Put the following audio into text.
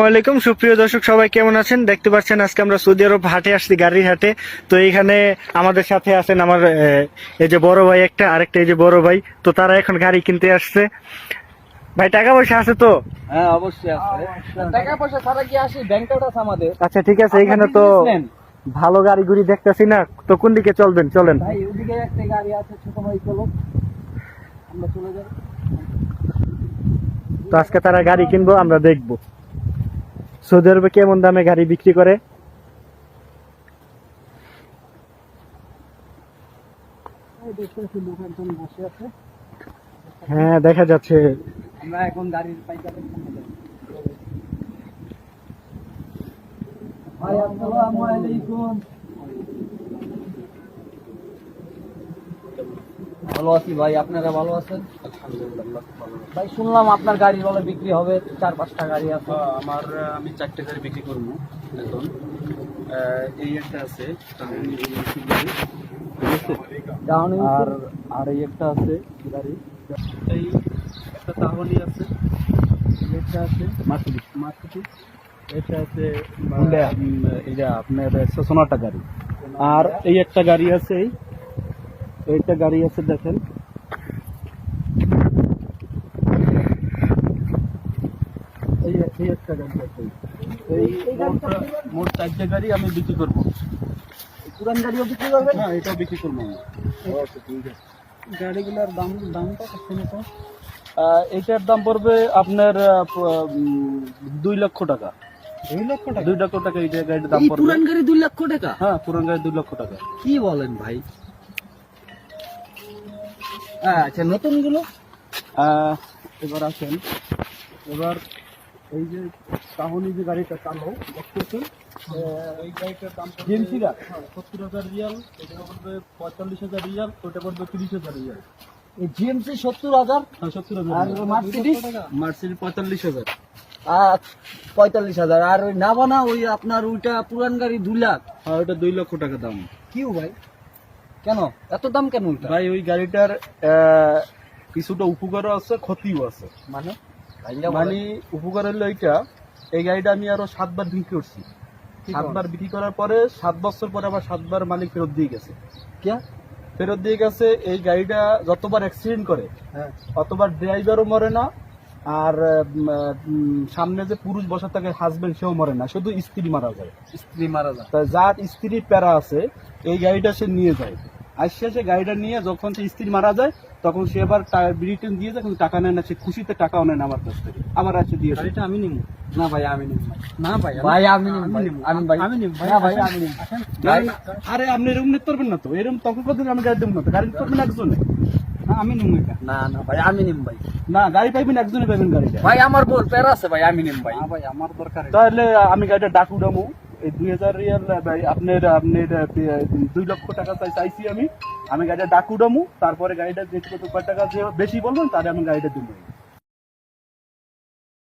আলাইকুম সুপ্রিয় দর্শক, সবাই কেমন আছেন? দেখতে পাচ্ছেন আজকে আমরা সৌদি আরব হাটে আসছি, গাড়ির হাটে। তো এইখানে আমাদের সাথে আছেন আমার এই যে বড় ভাই একটা, আরেকটা এই যে বড় ভাই। তো তারা এখন গাড়ি কিনতে আসছে। ভাই টাকা পয়সা আছে তো? হ্যাঁ অবশ্যই আছে। টাকা পয়সা ছাড়া কি আসি? ব্যাংক কার্ড আছে আমাদের। আচ্ছা ঠিক আছে, এখানে তো ভালো গাড়ি গুড়ি দেখতেছি না, তো কোন দিকে চলবেন? চলেন ভাই, ওদিকে একটা গাড়ি আছে, ছোট ভাই চলো আমরা চলে যাই। তো আজকে তারা গাড়ি কিনবো, আমরা দেখবো সৌদি আরবে কেমন দামে গাড়ি বিক্রি করে। দেখতে পাচ্ছি লোক একজন বসে আছে। হ্যাঁ দেখা যাচ্ছে। আমরা এখন গাড়ির পাইকারের সামনে যাই। ভাই আসসালামু আলাইকুম। ভালো আছি ভাই, আপনারা ভালো আছেন? আলহামদুলিল্লাহ ভালো। ভাই শুনলাম আপনার গাড়ি বলে বিক্রি হবে, 4-5টা গাড়ি আছে। আমি 4টে গাড়ি বিক্রি করবো এখন। এই একটা আছে ডাউন আর আর এই একটা আছে গাড়ি, এই একটা তাহনি আছে, একটা আছে মার্সিডিজ এটা আছে এটা আপনার সোনাটা গাড়ি। আর এই একটা গাড়ি আছে, এইটা গাড়ি আছে দেখেন, এই একটা গাড়ি আছে। মোট 4টে গাড়ি আমি বিক্রি করবো। পুরান গাড়িও বিক্রি করবেন? হ্যাঁ এটাও বিক্রি করবো আমি। গাড়িগুলোর দামটা কত? এইটার দাম পড়বে আপনার 2 লক্ষ টাকা। 2 লক্ষ টাকা? 2 লক্ষ টাকা এই গাড়ির দাম এই পড়বে। পুরান গাড়ি 2 লক্ষ টাকা? হ্যাঁ পুরান গাড়ি 2 লক্ষ টাকা। কি বলেন ভাই? আচ্ছা নতুন গুলো? এবার আসেন, এবার এই যে তাহনি যে গাড়িটা চালাও দেখতেছেন, এই গাড়িটার দাম জিএমসিটা 70,000 রিয়াল, এটা পড়বে 45,000 রিয়াল, ওটা পড়বে 30,000 রিয়াল। এই জিএমসি 70,000 হ্যাঁ 70,000। আর মার্সিডিজ? মার্সিডিজ 45,000। 45,000। আর ওই নাভানা ওই আপনার ওইটা পুরান গাড়ি 2 লাখ? হ্যাঁ ওটা 2 লক্ষ টাকা দাম। কি ভাই, কেন এত দাম কেন ওইটা? ভাই ওই গাড়িটার কিছুটা উপকারও আছে, ক্ষতিও আছে। মানে মানে উপকার হলো এইটা, এই গাড়িটা আমি আরো 7 বার বিক্রি করছি। 7 বার বিক্রি করার পরে 7 বছর পরে আবার 7 বার মালিক ফেরত দিয়ে গেছে। কে ফেরত দিয়ে গেছে? এই গাড়িটা যতবার অ্যাক্সিডেন্ট করে হ্যাঁ অতবার ড্রাইভারও মরে না, আর সামনে যে পুরুষ বসা থাকে হাজবেন্ড, সেও মরে না, শুধু স্ত্রী মারা যায়। স্ত্রী মারা যায়? তা যার স্ত্রী প্যারা আছে এই গাড়িটা সে নিয়ে যায়। আসছে সে গাড়িটা নিয়ে যখন সে স্ত্রী মারা যায় তখন সে আবার রিটার্ন দিয়ে যায়, কিন্তু টাকা নেয় না, সে খুশিতে টাকাও নেয় না আমার কাছ থেকে, আবার আসছে দিয়ে যায়। গাড়িটা আমি নিব না ভাই আমি নিব না। ভাই ভাই আমি নিব আমি ভাই আমি নিব না ভাই আমি নিব ভাই। আরে আপনি এরকম নিতে পারবেন না তো, এরকম তখন কতদিন আমি গাড়ি দেবো না তো, গাড়ি করবেন একজনে। না আমি নিব এটা। না না ভাই আমি নিব ভাই। না গাড়ি পাইবেন একজনে পাইবেন গাড়িটা। ভাই আমার বোর প্যারা আছে ভাই, আমি নিব ভাই। না ভাই আমার দরকার। তাহলে আমি গাড়িটা ডাকু ডামু, এই 2000 রিয়াল ভাই আপনার 2 লক্ষ টাকা চাইছি আমি। আমি গাড়িটা ডাকু ডামু, তারপরে গাড়িটা যে কত টাকা যে বেশি বলবেন তাহলে আমি গাড়িটা দেবো।